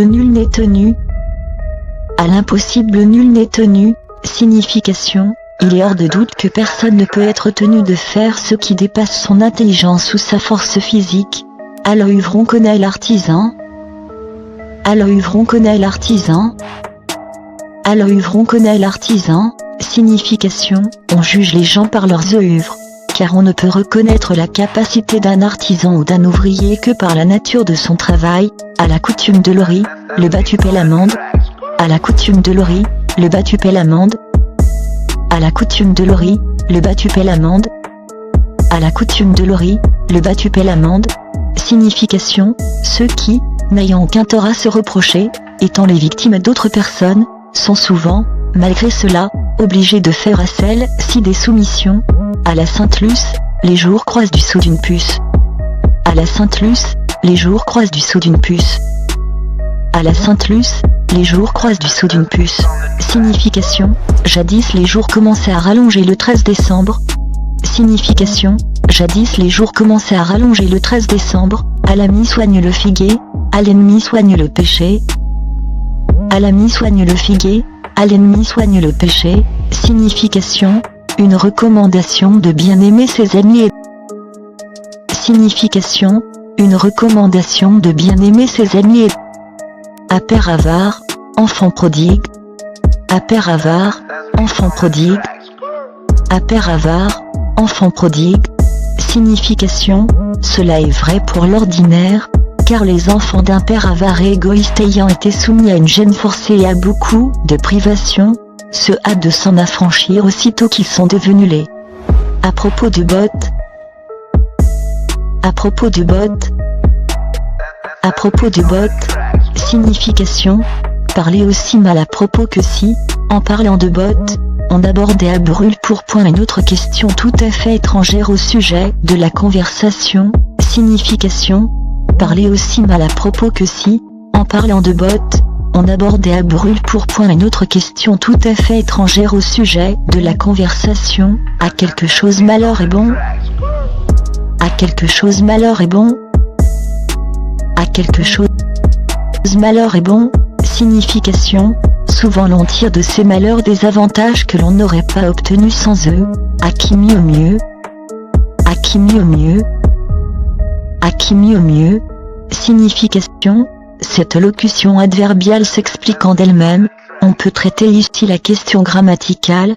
nul n'est tenu. À l'impossible nul n'est tenu. Signification: il est hors de doute que personne ne peut être tenu de faire ce qui dépasse son intelligence ou sa force physique. À l'œuvre on connaît l'artisan. À l'œuvre on connaît l'artisan. À l'œuvre on connaît l'artisan. Signification: on juge les gens par leurs œuvres, car on ne peut reconnaître la capacité d'un artisan ou d'un ouvrier que par la nature de son travail. À la coutume de Lori, le bas tu paies l'amende. À la coutume de Lori, le bas tu paies l'amende. À la coutume de Lori, le bas tu paies l'amende. À la coutume de Lori, le bas tu paies l'amende. Signification: ceux qui, n'ayant aucun tort à se reprocher, étant les victimes d'autres personnes, sont souvent, malgré cela, obligés de faire à celle-ci des soumissions. À la Sainte-Luce, les jours croisent du sceau d'une puce. À la Sainte-Luce, les jours croisent du sceau d'une puce. À la Sainte-Luce, les jours croisent du sceau d'une puce. Signification: jadis les jours commençaient à rallonger le 13 décembre. Signification: jadis les jours commençaient à rallonger le 13 décembre. À l'ami soigne le figuier, à l'ennemi soigne le péché. À l'ami soigne le figuier, à l'ennemi soigne le péché. Signification: une recommandation de bien aimer ses ennemis. Signification: une recommandation de bien aimer ses ennemis. À père avare, enfant prodigue. À père avare, enfant prodigue. À père avare, enfant prodigue. Signification: cela est vrai pour l'ordinaire, car les enfants d'un père avare et égoïste ayant été soumis à une gêne forcée et à beaucoup de privations, se hâtent de s'en affranchir aussitôt qu'ils sont devenus laids. À propos de bottes. À propos de bottes. À propos de bottes. Signification: parler aussi mal à propos que si, en parlant de bottes, on abordait à brûle-pourpoint une autre question tout à fait étrangère au sujet de la conversation. Signification: parler aussi mal à propos que si, en parlant de bottes, on abordait à brûle-pourpoint une autre question tout à fait étrangère au sujet de la conversation. À quelque chose malheur est bon. À quelque chose malheur est bon. À quelque chose malheur est bon. Signification: souvent l'on tire de ces malheurs des avantages que l'on n'aurait pas obtenus sans eux. À qui mieux mieux. À qui mieux mieux. À qui mieux mieux. Signification: cette locution adverbiale s'expliquant d'elle-même, on peut traiter ici la question grammaticale,